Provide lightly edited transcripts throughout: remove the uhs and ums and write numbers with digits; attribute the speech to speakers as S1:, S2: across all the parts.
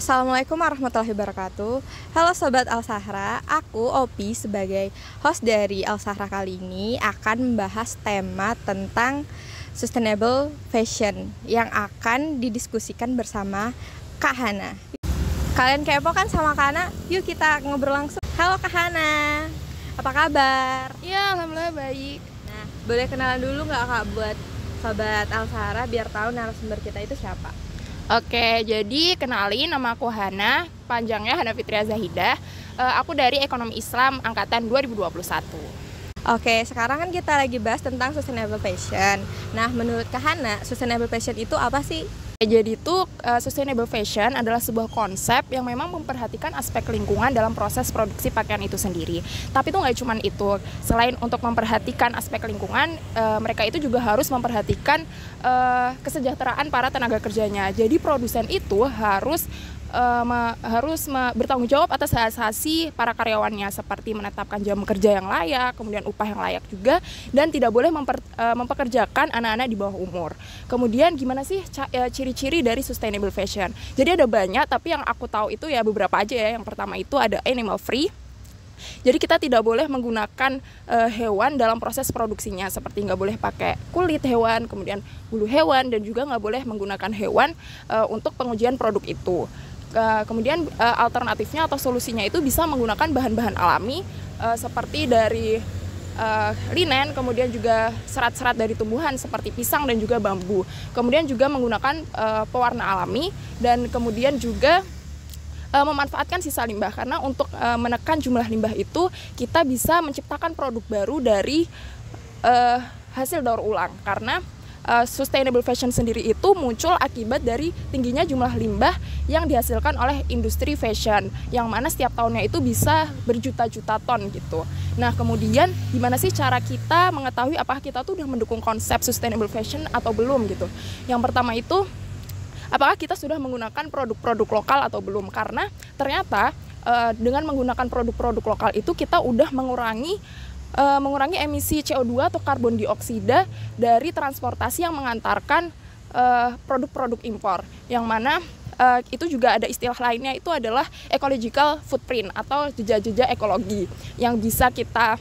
S1: Assalamualaikum warahmatullahi wabarakatuh. Halo Sobat Al-Sahra, aku Opi sebagai host dari Al-Sahra kali ini akan membahas tema tentang sustainable fashion yang akan didiskusikan bersama Kak Hana. Kalian kepo kan sama Kak Hana? Yuk kita ngobrol langsung. Halo Kak Hana, apa kabar?
S2: Ya, alhamdulillah baik.
S1: Nah, boleh kenalan dulu nggak Kak buat Sobat Al-Sahra biar tahu narasumber kita itu siapa?
S2: Oke, jadi kenalin, nama aku Hana, panjangnya Hana Fitria Zahidah. Aku dari Ekonomi Islam angkatan 2021.
S1: Oke, sekarang kan kita lagi bahas tentang sustainable fashion. Nah, menurut Kak Hana, sustainable fashion itu apa sih?
S2: Jadi itu sustainable fashion adalah sebuah konsep yang memang memperhatikan aspek lingkungan dalam proses produksi pakaian itu sendiri. Tapi itu nggak cuma itu. Selain untuk memperhatikan aspek lingkungan, mereka itu juga harus memperhatikan kesejahteraan para tenaga kerjanya. Jadi produsen itu harus bertanggung jawab atas hak asasi para karyawannya, seperti menetapkan jam kerja yang layak, kemudian upah yang layak juga, dan tidak boleh mempekerjakan anak-anak di bawah umur. Kemudian gimana sih ciri-ciri dari sustainable fashion? Jadi ada banyak, tapi yang aku tahu itu ya beberapa aja ya. Yang pertama itu ada animal free. Jadi kita tidak boleh menggunakan hewan dalam proses produksinya, seperti nggak boleh pakai kulit hewan, kemudian bulu hewan, dan juga nggak boleh menggunakan hewan untuk pengujian produk itu. Kemudian alternatifnya atau solusinya itu bisa menggunakan bahan-bahan alami seperti dari linen, kemudian juga serat-serat dari tumbuhan seperti pisang dan juga bambu. Kemudian juga menggunakan pewarna alami, dan kemudian juga memanfaatkan sisa limbah, karena untuk menekan jumlah limbah itu kita bisa menciptakan produk baru dari hasil daur ulang, karena sustainable fashion sendiri itu muncul akibat dari tingginya jumlah limbah yang dihasilkan oleh industri fashion, yang mana setiap tahunnya itu bisa berjuta-juta ton gitu. Nah, kemudian gimana sih cara kita mengetahui apakah kita tuh udah mendukung konsep sustainable fashion atau belum gitu? Yang pertama itu, apakah kita sudah menggunakan produk-produk lokal atau belum? Karena ternyata dengan menggunakan produk-produk lokal itu kita udah mengurangi emisi CO2 atau karbon dioksida dari transportasi yang mengantarkan produk-produk impor, yang mana itu juga ada istilah lainnya, itu adalah ecological footprint atau jejak-jejak ekologi yang bisa kita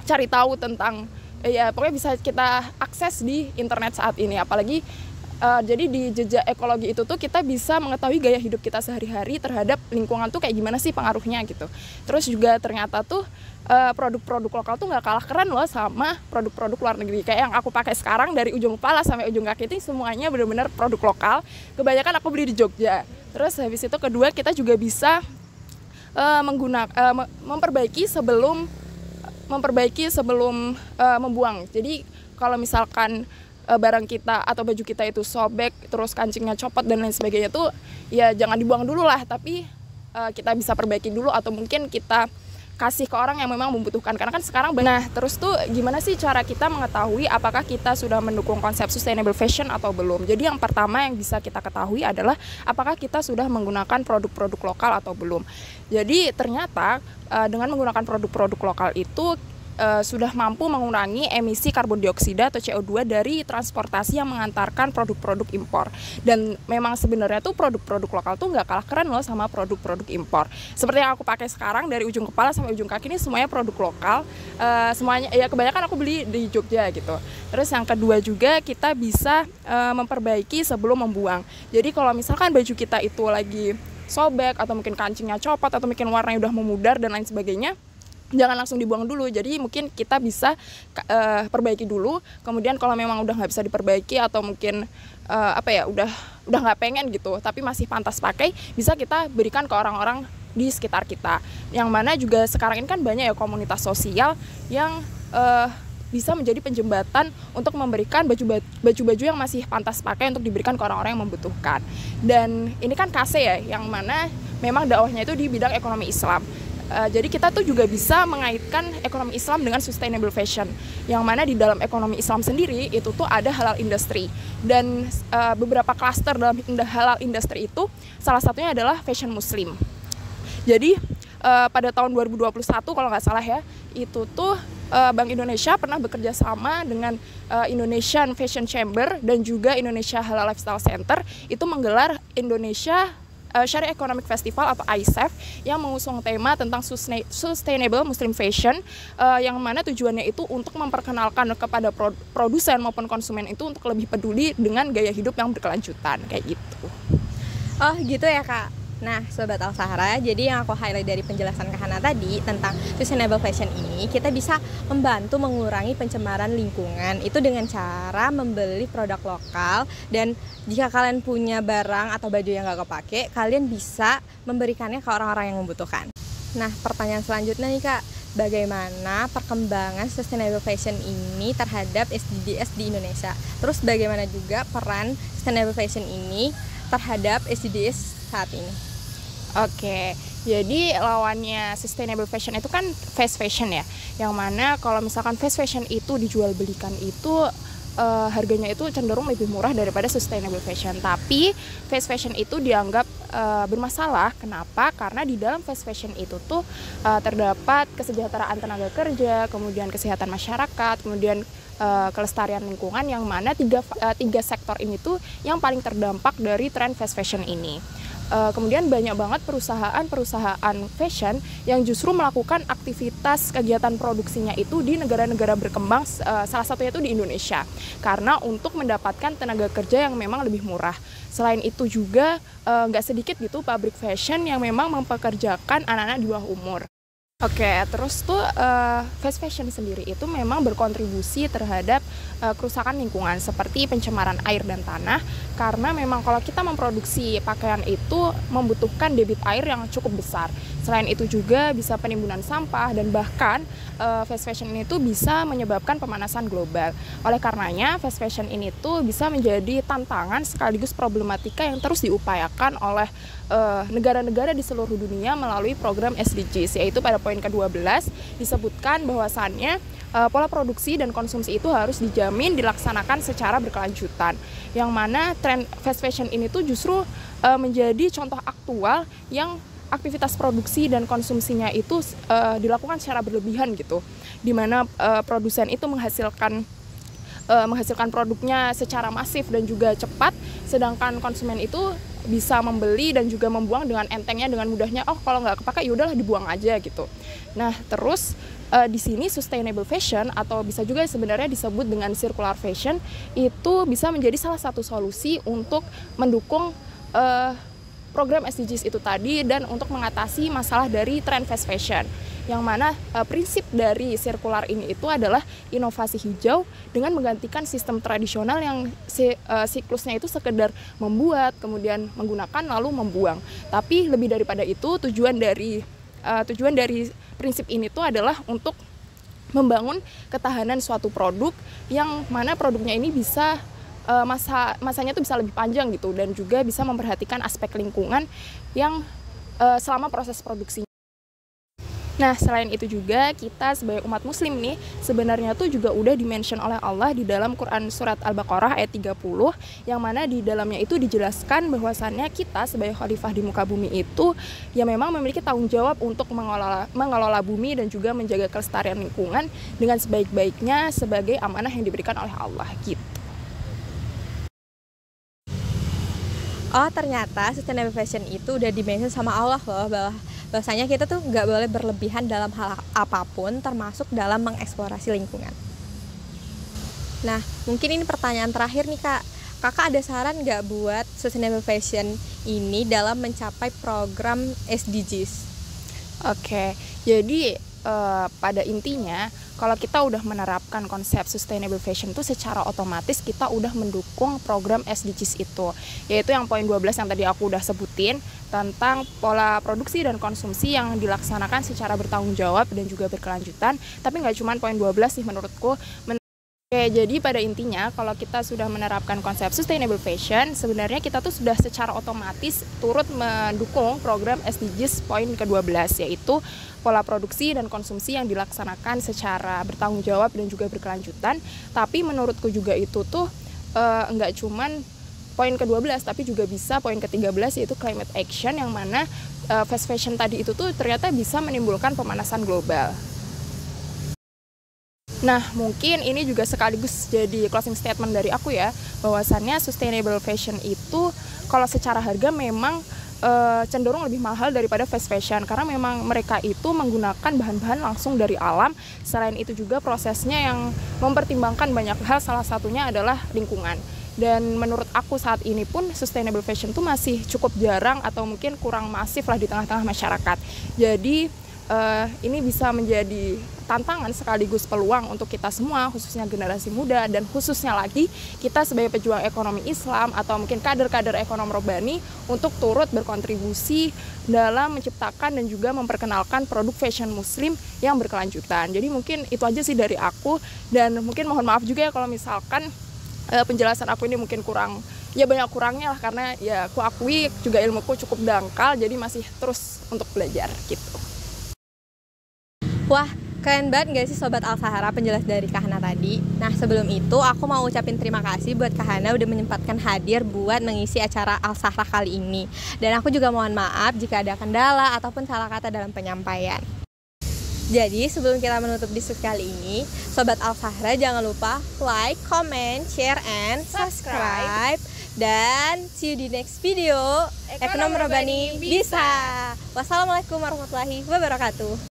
S2: cari tahu tentang, ya pokoknya bisa kita akses di internet saat ini. Apalagi jadi di jejak ekologi itu tuh kita bisa mengetahui gaya hidup kita sehari-hari terhadap lingkungan tuh kayak gimana sih pengaruhnya gitu. Terus juga ternyata tuh produk-produk lokal tuh nggak kalah keren loh sama produk-produk luar negeri. Kayak yang aku pakai sekarang dari ujung kepala sampai ujung kaki itu semuanya benar-benar produk lokal. Kebanyakan aku beli di Jogja. Terus habis itu kedua, kita juga bisa memperbaiki sebelum membuang. Jadi kalau misalkan barang kita atau baju kita itu sobek, terus kancingnya copot dan lain sebagainya tuh ya jangan dibuang dulu lah, tapi kita bisa perbaiki dulu atau mungkin kita kasih ke orang yang memang membutuhkan. Karena kan sekarang terus tuh gimana sih cara kita mengetahui apakah kita sudah mendukung konsep sustainable fashion atau belum? Jadi yang pertama yang bisa kita ketahui adalah apakah kita sudah menggunakan produk-produk lokal atau belum. Jadi ternyata dengan menggunakan produk-produk lokal itu sudah mampu mengurangi emisi karbon dioksida atau CO2 dari transportasi yang mengantarkan produk-produk impor. Dan memang sebenarnya tuh produk-produk lokal tuh nggak kalah keren loh sama produk-produk impor. Seperti yang aku pakai sekarang dari ujung kepala sampai ujung kaki ini semuanya produk lokal. Semuanya ya kebanyakan aku beli di Jogja gitu. Terus yang kedua juga kita bisa memperbaiki sebelum membuang. Jadi kalau misalkan baju kita itu lagi sobek atau mungkin kancingnya copot atau mungkin warnanya udah memudar dan lain sebagainya, jangan langsung dibuang dulu. Jadi mungkin kita bisa perbaiki dulu. Kemudian kalau memang udah nggak bisa diperbaiki atau mungkin udah nggak pengen gitu, tapi masih pantas pakai, bisa kita berikan ke orang-orang di sekitar kita. Yang mana juga sekarang ini kan banyak ya komunitas sosial yang bisa menjadi penjembatan untuk memberikan baju-baju yang masih pantas pakai untuk diberikan ke orang-orang yang membutuhkan. Dan ini kan KASE ya, yang mana memang dakwahnya itu di bidang ekonomi Islam. Jadi kita tuh juga bisa mengaitkan ekonomi Islam dengan sustainable fashion, yang mana di dalam ekonomi Islam sendiri itu tuh ada halal industry, dan beberapa klaster dalam halal industry itu salah satunya adalah fashion muslim. Jadi pada tahun 2021 kalau nggak salah ya, itu tuh Bank Indonesia pernah bekerja sama dengan Indonesian Fashion Chamber dan juga Indonesia Halal Lifestyle Center, itu menggelar Indonesia Syariah Economic Festival atau ISEF yang mengusung tema tentang sustainable Muslim fashion, yang mana tujuannya itu untuk memperkenalkan kepada produsen maupun konsumen itu untuk lebih peduli dengan gaya hidup yang berkelanjutan kayak gitu.
S1: Oh gitu ya Kak. Nah, Sobat Al-Sahra, jadi yang aku highlight dari penjelasan Kak Hana tadi tentang sustainable fashion ini, kita bisa membantu mengurangi pencemaran lingkungan itu dengan cara membeli produk lokal, dan jika kalian punya barang atau baju yang gak kepake, kalian bisa memberikannya ke orang-orang yang membutuhkan. Nah, pertanyaan selanjutnya nih Kak, bagaimana perkembangan sustainable fashion ini terhadap SDGs di Indonesia? Terus bagaimana juga peran sustainable fashion ini terhadap SDGs saat ini?
S2: Oke, jadi lawannya sustainable fashion itu kan fast fashion ya, yang mana kalau misalkan fast fashion itu dijual belikan itu harganya itu cenderung lebih murah daripada sustainable fashion. Tapi fast fashion itu dianggap bermasalah. Kenapa? Karena di dalam fast fashion itu tuh terdapat kesejahteraan tenaga kerja, kemudian kesehatan masyarakat, kemudian kelestarian lingkungan, yang mana tiga sektor ini tuh yang paling terdampak dari tren fast fashion ini. Kemudian banyak banget perusahaan fashion yang justru melakukan aktivitas kegiatan produksinya itu di negara-negara berkembang, salah satunya itu di Indonesia, karena untuk mendapatkan tenaga kerja yang memang lebih murah. Selain itu juga nggak sedikit gitu pabrik fashion yang memang mempekerjakan anak-anak di bawah umur. Oke, terus tuh fast fashion sendiri itu memang berkontribusi terhadap kerusakan lingkungan seperti pencemaran air dan tanah, karena memang kalau kita memproduksi pakaian itu membutuhkan debit air yang cukup besar. Selain itu juga bisa penimbunan sampah, dan bahkan fast fashion ini tuh bisa menyebabkan pemanasan global. Oleh karenanya fast fashion ini tuh bisa menjadi tantangan sekaligus problematika yang terus diupayakan oleh negara-negara di seluruh dunia melalui program SDGs, yaitu pada poin ke-12 disebutkan bahwasannya pola produksi dan konsumsi itu harus dijamin dilaksanakan secara berkelanjutan, yang mana tren fast fashion ini tuh justru menjadi contoh aktual yang aktivitas produksi dan konsumsinya itu dilakukan secara berlebihan gitu, di mana produsen itu menghasilkan produknya secara masif dan juga cepat, sedangkan konsumen itu bisa membeli dan juga membuang dengan entengnya, dengan mudahnya. Oh, kalau nggak kepake yaudahlah dibuang aja gitu. Nah, terus di sini sustainable fashion, atau bisa juga sebenarnya disebut dengan circular fashion, itu bisa menjadi salah satu solusi untuk mendukung program SDGs itu tadi, dan untuk mengatasi masalah dari tren fast fashion, yang mana prinsip dari sirkular ini itu adalah inovasi hijau dengan menggantikan sistem tradisional yang siklusnya itu sekedar membuat, kemudian menggunakan, lalu membuang. Tapi lebih daripada itu, tujuan dari prinsip ini tuh adalah untuk membangun ketahanan suatu produk, yang mana produknya ini bisa masanya tuh bisa lebih panjang gitu, dan juga bisa memperhatikan aspek lingkungan yang selama proses produksinya. Nah, selain itu juga kita sebagai umat muslim nih sebenarnya tuh juga udah dimention oleh Allah di dalam Quran surat Al-Baqarah ayat 30, yang mana di dalamnya itu dijelaskan bahwasannya kita sebagai khalifah di muka bumi itu ya memang memiliki tanggung jawab untuk mengelola bumi dan juga menjaga kelestarian lingkungan dengan sebaik-baiknya sebagai amanah yang diberikan oleh Allah gitu.
S1: Oh, ternyata sustainable fashion itu udah dimention sama Allah loh, bahwasanya kita tuh nggak boleh berlebihan dalam hal apapun, termasuk dalam mengeksplorasi lingkungan. Nah, mungkin ini pertanyaan terakhir nih Kak. Kakak ada saran nggak buat sustainable fashion ini dalam mencapai program SDGs?
S2: Oke, jadi pada intinya kalau kita udah menerapkan konsep sustainable fashion itu secara otomatis kita udah mendukung program SDGs itu, yaitu yang poin 12 yang tadi aku udah sebutin tentang pola produksi dan konsumsi yang dilaksanakan secara bertanggung jawab dan juga berkelanjutan. Tapi nggak cuma poin 12 sih menurutku. Oke, jadi pada intinya kalau kita sudah menerapkan konsep sustainable fashion, sebenarnya kita tuh sudah secara otomatis turut mendukung program SDGs poin ke-12, yaitu pola produksi dan konsumsi yang dilaksanakan secara bertanggung jawab dan juga berkelanjutan. Tapi menurutku juga itu tuh enggak cuman poin ke-12, tapi juga bisa poin ke-13, yaitu climate action, yang mana fast fashion tadi itu tuh ternyata bisa menimbulkan pemanasan global. Nah, mungkin ini juga sekaligus jadi closing statement dari aku ya, bahwasannya sustainable fashion itu kalau secara harga memang cenderung lebih mahal daripada fast fashion karena memang mereka itu menggunakan bahan-bahan langsung dari alam. Selain itu juga prosesnya yang mempertimbangkan banyak hal, salah satunya adalah lingkungan. Dan menurut aku saat ini pun sustainable fashion itu masih cukup jarang atau mungkin kurang masif lah di tengah-tengah masyarakat. Jadi ini bisa menjadi tantangan sekaligus peluang untuk kita semua, khususnya generasi muda dan khususnya lagi kita sebagai pejuang ekonomi Islam atau mungkin kader-kader ekonomi Robbani untuk turut berkontribusi dalam menciptakan dan juga memperkenalkan produk fashion muslim yang berkelanjutan. Jadi mungkin itu aja sih dari aku, dan mungkin mohon maaf juga ya kalau misalkan penjelasan aku ini mungkin kurang, ya banyak kurangnya lah, karena ya aku akui juga ilmuku cukup dangkal, jadi masih terus untuk belajar gitu.
S1: Wah, keren banget gak sih Sobat Al-Sahra penjelas dari Kak Hana tadi? Nah, sebelum itu aku mau ucapin terima kasih buat Kak Hana udah menyempatkan hadir buat mengisi acara Al-Sahra kali ini. Dan aku juga mohon maaf jika ada kendala ataupun salah kata dalam penyampaian. Jadi, sebelum kita menutup diskusi kali ini, Sobat Al-Sahra jangan lupa like, comment, share, and subscribe. Dan see you di next video. Ekonomi Robbani bisa. Wassalamualaikum warahmatullahi wabarakatuh.